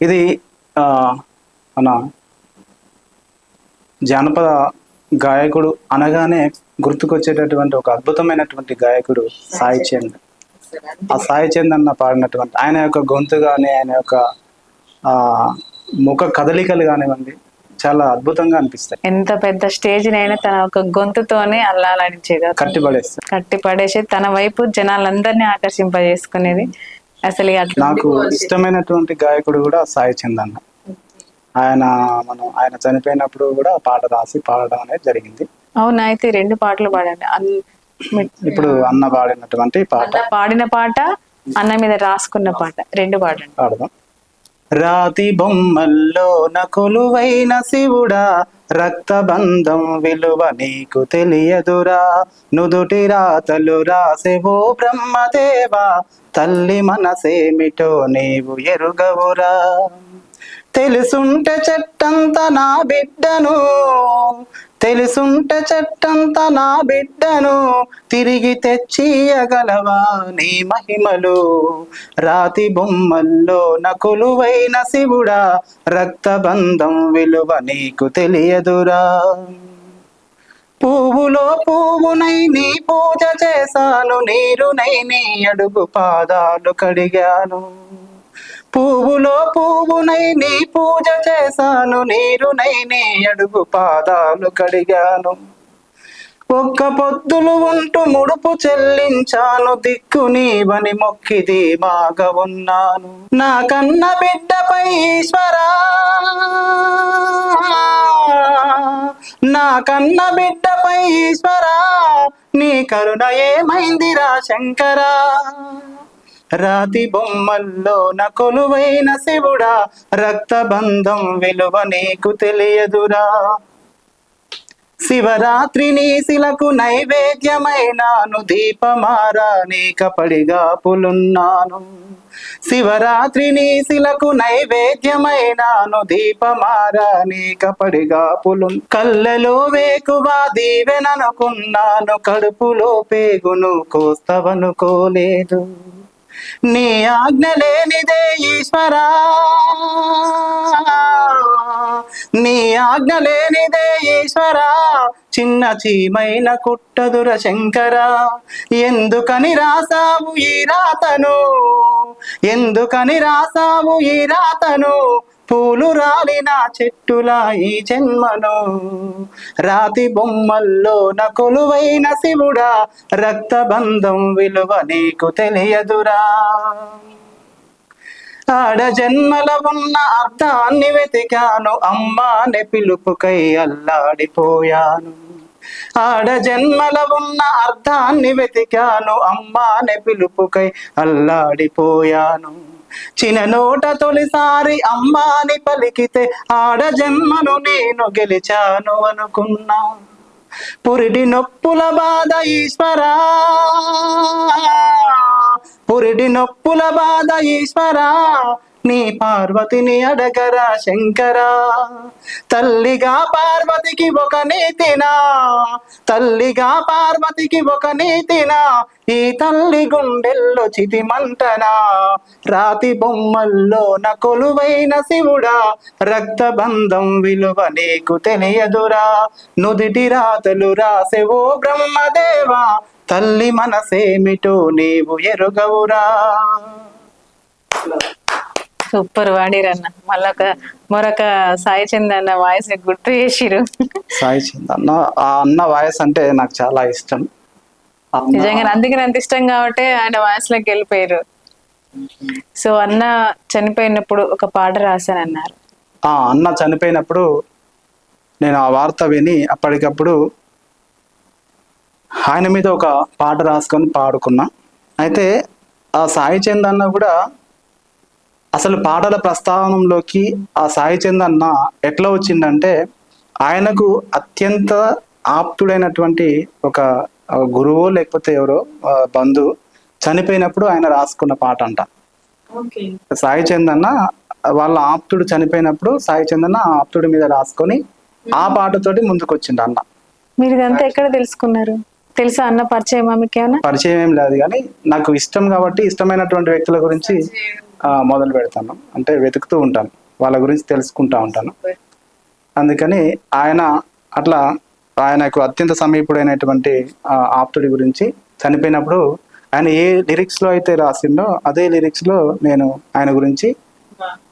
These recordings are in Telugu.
ఇది ఆ, మన జానపద గాయకుడు అనగానే గుర్తుకొచ్చేటటువంటి ఒక అద్భుతమైనటువంటి గాయకుడు సాయి చంద్. ఆ సాయి చంద్ అన్న పాడినటువంటి ఆయన యొక్క గొంతు కానీ ఆయన యొక్క ఆ ముఖ కదలికలు కానివ్వండి చాలా అద్భుతంగా అనిపిస్తాయి. ఎంత పెద్ద స్టేజ్ నైనా తన ఒక గొంతుతోనే అల్లాలనించేది, కట్టిపడేస్తాయి. కట్టి పడేసి తన వైపు జనాలందరినీ ఆకర్షింపజేసుకునేది. అసలు నాకు ఇష్టమైనటువంటి గాయకుడు కూడా సాయి చంద్ అన్న. ఆయన చనిపోయినప్పుడు కూడా పాట రాసి పాడడం అనేది జరిగింది. అవునా? అయితే 2 పాటలు పాడండి. ఇప్పుడు అన్న పాడినటువంటి పాట, పాడిన పాట, అన్న మీద రాసుకున్న పాట, 2 పాడండి. పాడదాం. రాతి బొమ్మల్లో కొలువైన శివుడా, రక్తబంధం విలువ నీకు తెలియదురా, నుదుటి రాతలు రాసేవో బ్రహ్మదేవా, తల్లి మనసేమిటో నీవు ఎరుగవురా, తెలుసుంటే చెట్టంత నా బిడ్డను, తెలుసుంటే చెట్టంత నా బిడ్డను, తిరిగి తెచ్చియగలవా నీ మహిమలు, రాతి బొమ్మల్లో కొలువైన శివుడా, రక్తబంధం విలువ నీకు తెలియదురా, పువ్వులో పువ్వునై నీ పూజ చేశాను, నీరునై నీ అడుగు పాదాలు కడిగాను, పువ్వులో పువ్వునై నీ పూజ చేశాను, నీరునై నీ అడుగు పాదాలు కడిగాను, ఒక్క పొద్దులు ఉంటూ ముడుపు చెల్లించాను, దిక్కు నీవని మొక్కిది బాగా ఉన్నాను, నా కన్న బిడ్డపై ఈశ్వరా, నా కన్న బిడ్డపై ఈశ్వరా, నీ కరుణ ఏమైందిరా శంకరా, రాతి బొమ్మల్లో కొలువైన శివుడా, రక్తబంధం విలువ నీకు తెలియదురా, శివరాత్రి నీశిలకు నైవేద్యమైనాను, దీపమారానేక పడిగా పులున్నాను, శివరాత్రి నీశిలకు నైవేద్యమైనాను, దీపమారానేక పడిగా కళ్ళలో వేకువా దీవెననుకున్నాను, కడుపులో పేగును కోస్తవనుకోలేదు, నీ ఆజ్ఞ లేనిదే ఈశ్వరా, నీ ఆజ్ఞ లేనిదే ఈశ్వరా, చిన్న చీమైన కుట్టదుర శంకరా, ఎందుకని రాసావు ఈ రాతను, ఎందుకని రాసావు ఈ రాతను, పూలు రాలిన చెట్టులా ఈ జన్మను, రాతి బొమ్మల్లో కొలువైన శివుడా, రక్తబంధం విలువ నీకు తెలియదురా, ఆడ జన్మల ఉన్న అర్థాన్ని వెతికాను, అమ్మానే పిలుపుకై అల్లాడిపోయాను, ఆడ జన్మల ఉన్న అర్థాన్ని వెతికాను, అమ్మానే పిలుపుకై అల్లాడిపోయాను, చిన్ననోట తొలిసారి అమ్మాని పలికితే ఆడ జన్మను నేను గెలిచాను అనుకున్నా, పురిటి నొప్పుల బాధ ఈశ్వరా, పురిటి నొప్పుల బాధ ఈశ్వరా, నీ పార్వతిని అడగరా శంకరా, తల్లిగా పార్వతికి ఒక నీతినా, తల్లిగా పార్వతికి ఒక నీతినా, ఈ తల్లి గుండెల్లో చితిమంటనా, రాతి బొమ్మల్లో కొలువైన శివుడా, రక్తబంధం విలువ నీకు తెలియదురా, నుదిటి రాతలు రాసేవో బ్రహ్మదేవా, తల్లి మనసేమిటో నీవు ఎరుగవురా. సూపర్ వాడిరన్న. మరొక సాయి చంద్ అన్న వాయిస్ గుర్తు చేసిరు. సాయి చంద్ అన్న, ఆ అన్న వాయిస్ అంటే నాకు చాలా ఇష్టం నిజంగా. అందుకని అంత ఇష్టం కాబట్టి ఆయన వాయిస్ లోకి వెళ్ళిపోయారు. సో అన్న చనిపోయినప్పుడు ఒక పాట రాశానన్నారు. అన్న చనిపోయినప్పుడు నేను ఆ వార్త విని అప్పటికప్పుడు ఆయన మీద ఒక పాట రాసుకొని పాడుకున్నా. అయితే ఆ సాయి చంద్ అన్న కూడా అసలు పాటల ప్రస్తావనలోకి ఆ సాయి చంద్ అన్న ఎట్లా వచ్చిందంటే, ఆయనకు అత్యంత ఆప్తుడైనటువంటి ఒక గురువు లేకపోతే ఎవరో బంధువు చనిపోయినప్పుడు ఆయన రాసుకున్న పాట అంట. సాయి చంద్ అన్న వాళ్ళ ఆప్తుడు చనిపోయినప్పుడు సాయి చంద్ అన్న ఆ ఆప్తుడి మీద రాసుకొని ఆ పాటతోటి ముందుకు వచ్చిండు అన్న. మీరు ఇదంతా ఎక్కడ తెలుసుకున్నారు? తెలుసా అన్న పరిచయం? మీకు ఏమన్నా పరిచయం ఏం లేదు, కానీ నాకు ఇష్టం కాబట్టి ఇష్టమైనటువంటి వ్యక్తుల గురించి మొదలు పెడతాను. అంటే వెతుకుతూ ఉంటాను, వాళ్ళ గురించి తెలుసుకుంటూ ఉంటాను. అందుకని ఆయన అట్లా ఆయనకు అత్యంత సమీపుడైనటువంటి ఆప్తుడి గురించి చనిపోయినప్పుడు ఆయన ఏ లిరిక్స్లో అయితే రాసిండో అదే లిరిక్స్లో నేను ఆయన గురించి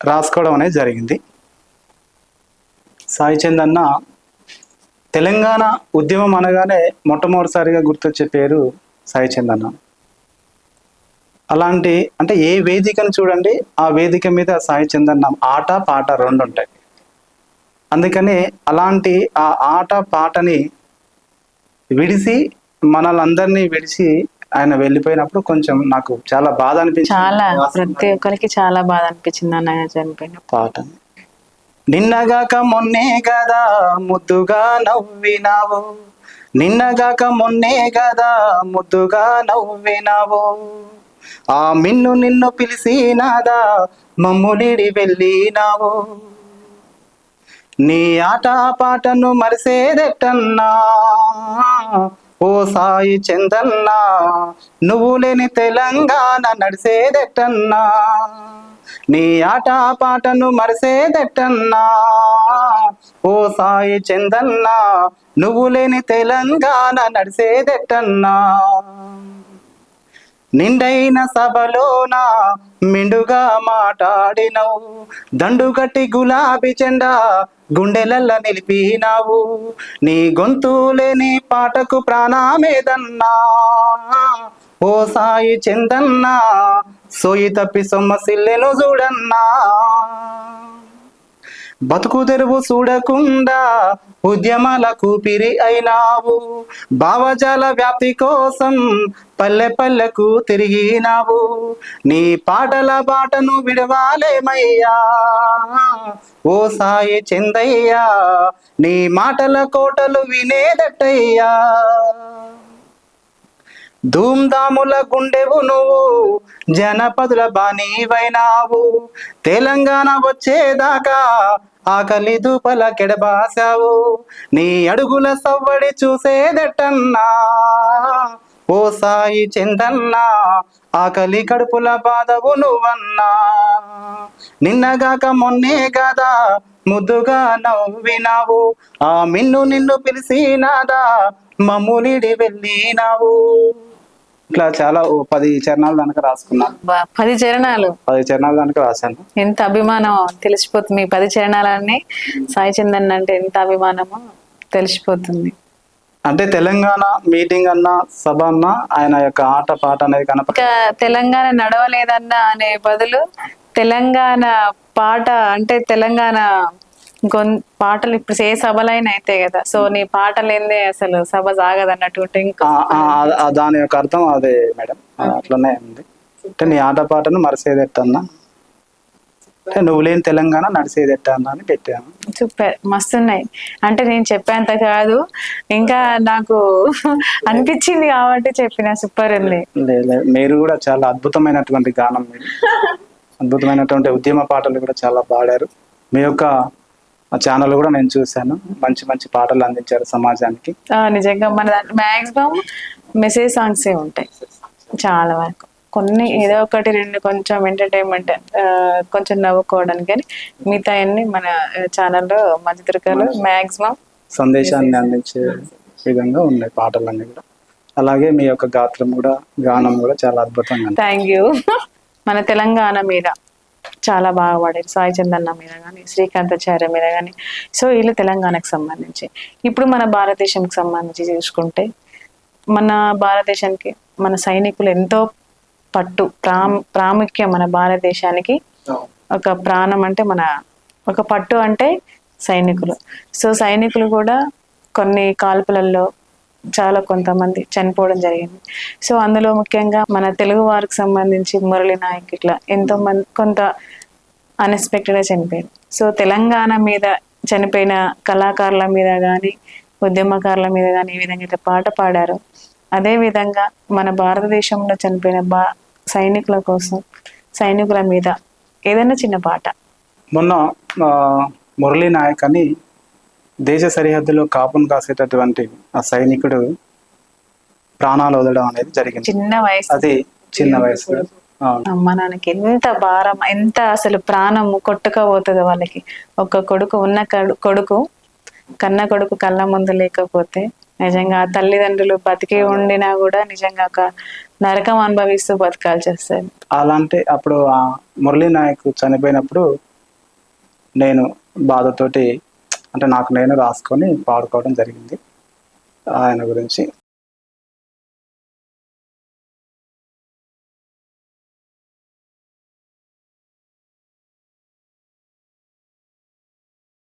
రాసుకోవడం అనేది జరిగింది. సాయి చంద్ అన్న తెలంగాణ ఉద్యమం అనగానే మొట్టమొదటిసారిగా గుర్తొచ్చే పేరు సాయి చంద్ అన్న. అలాంటి అంటే ఏ వేదికను చూడండి ఆ వేదిక మీద సాయి చంద్ అన్న ఆట పాట రెండు ఉంటాయి. అందుకని అలాంటి ఆ ఆట పాటని విడిసి మనలందరినీ విడిచి ఆయన వెళ్ళిపోయినప్పుడు కొంచెం నాకు చాలా బాధ అనిపించింది. చాలా ప్రతి ఒక్కరికి చాలా బాధ అనిపించింది అన్నయ్య చనిపోయిన పాట నిన్నగాక మొన్నే కదా ముద్దుగా నవ్వినావు, నిన్నగాక మొన్నే కదా ముద్దుగా నవ్వినావు, ఆ మిన్ను నిన్ను పిలిచినాదా మమ్ములిడి వెళ్ళినావు, నీ ఆట పాటను మరిసేదెట్టన్నా ఓ సాయి చందన్నా, నువ్వు లేని తెలంగాణ నడిసేదెట్టన్నా, నీ ఆట పాటను మరిసేదెట్టన్నా ఓ సాయి చందన్నా, నువ్వు లేని తెలంగాణ నడిసేదెట్టన్నా, నిండైన సభలోన మెండుగా మాట్లాడినవు, దండుగట్టి గులాబీ చెండా గుండెలల్ల నిలిపినావు, నీ గొంతు లేని పాటకు ప్రాణమేదన్నా ఓ సాయి చందన్నా, సోయి తప్పి సొమ్మసిల్లెను చూడన్నా, బతుకు తెరువు చూడకుండా ఉద్యమాల కూపిరి అయినావు, భావజాల వ్యాప్తి కోసం పల్లె పల్లెకు తిరిగినావు, నీ పాటల బాటను విడవాలేమయ్యా ఓ సాయి చందయ్యా, నీ మాటల కోటలు వినేదట్టయ్యా, ధూమ్ధాముల గుండెవు నువ్వు జనపదుల బాణీవైనావు, తెలంగాణ వచ్చేదాకా ఆకలి దూపల కెడబాసావు, నీ అడుగుల సవ్వడి చూసేదట్టన్నా ఓ సాయి చందన్నా, ఆకలి కడుపుల బాధవు నువ్వన్నా, నిన్నగాక మొన్నే కదా ముద్దుగా నవ్వినావు, ఆ మిన్ను నిన్ను పిలిచినాదా మమ్ములిడి వెళ్ళినావు. ఇట్లా చాలా 10 చరణాలు దానికి రాసుకున్నాను. 10 చరణాలు 10 చరణాలు దానికి రాశాను. ఎంత అభిమానం తెలిసిపోతుంది. మీ 10 చరణాలన్నీ సాయి చందన్ అంటే ఎంత అభిమానమో తెలిసిపోతుంది. అంటే తెలంగాణ మీటింగ్ అన్న సభ అన్న ఆయన యొక్క ఆట పాట అనేది కనప ఇంకా తెలంగాణ నడవలేదన్న అనే బదులు తెలంగాణ పాట అంటే తెలంగాణ పాటలు ఇప్పుడు ఏ సభలైనా అయితే కదా, సో నీ పాట లేదే అసలు సభ సాగదన్నట్టు. దాని యొక్క అర్థం అదే మేడం, అట్లనే ఉంది. అంటే నీ ఆట పాటను మరిసేదెట్టన్నా అంటే నువ్వు లేని తెలంగాణ నడిసేదెట్టన్నా అని పెట్టాను. సూపర్, మస్తున్నాయి. అంటే నేను చెప్పేంత కాదు, ఇంకా నాకు అనిపించింది కాబట్టి చెప్పిన. సూపర్ ఉంది. మీరు కూడా చాలా అద్భుతమైనటువంటి గానం, మీరు అద్భుతమైనటువంటి ఉద్యమ పాటలు కూడా చాలా పాడారు. మీ యొక్క ఛానల్ కూడా నేను చూశాను, మంచి మంచి పాటలు అందించారు సమాజానికి. నిజంగా మన మ్యాక్సిమం మెసేజ్ సాంగ్సే ఉంటాయి చాలా వరకు. కొన్ని ఏదో ఒకటి రెండు కొంచెం ఎంటర్టైన్మెంట్, కొంచెం నవ్వుకోవడానికి, కానీ మిగతా అన్ని మన ఛానల్లో మధ్యతరకాలు మ్యాక్సిమం సందేశాన్ని అందించే విధంగా ఉన్నాయి పాటలన్నీ కూడా. అలాగే మీ యొక్క గానం కూడా చాలా అద్భుతంగా. Thank you. మన తెలంగాణ మీద చాలా బాగా పాడారు. సాయి చందన్న మీద కానీ, శ్రీకాంతాచార్య మీద కానీ. సో వీళ్ళు తెలంగాణకు సంబంధించి. ఇప్పుడు మన భారతదేశానికి సంబంధించి చూసుకుంటే, మన భారతదేశానికి మన సైనికులు ఎంతో పట్టు ప్రాముఖ్యం. మన భారతదేశానికి ఒక ప్రాణం అంటే మన ఒక పట్టు అంటే సైనికులు. సో సైనికులు కూడా కొన్ని కాల్పులలో చాలా కొంతమంది చనిపోవడం జరిగింది. సో అందులో ముఖ్యంగా మన తెలుగు వారికి సంబంధించి మురళీ నాయక్ ఇట్లా ఎంతో మంది కొంత అన్ఎక్స్పెక్టెడ్గా చనిపోయారు. సో తెలంగాణ మీద చనిపోయిన కళాకారుల మీద కానీ, ఉద్యమకారుల మీద కానీ ఏ విధంగా అయితే పాట పాడారో, అదేవిధంగా మన భారతదేశంలో చనిపోయిన సైనికుల కోసం, సైనికుల మీద ఏదైనా చిన్న పాట. మొన్న మురళీ నాయక్ అని దేశ సరిహద్దులో కాపును కాసేటటువంటి ఆ సైనికుడు ప్రాణాలు వదలడం అనేది జరిగింది. చిన్న వయసు, అది చిన్న వయసు. అవును. అమ్మ నాన్నకి ఎంత భారం, ఎంత అసలు ప్రాణం కొట్టుకపోతుంది వాళ్ళకి. ఒక కొడుకు ఉన్న కొడుకు కన్న కొడుకు కళ్ళ ముందు లేకపోతే నిజంగా ఆ తల్లిదండ్రులు బతికి ఉండినా కూడా నిజంగా ఒక నరకం అనుభవిస్తూ బతకాల్సి వస్తుంది. అలాంటి అప్పుడు ఆ మురళీ నాయక్ చనిపోయినప్పుడు నేను బాధతోటి అంటే నాకు నేను రాసుకొని పాడుకోవడం జరిగింది ఆయన గురించి.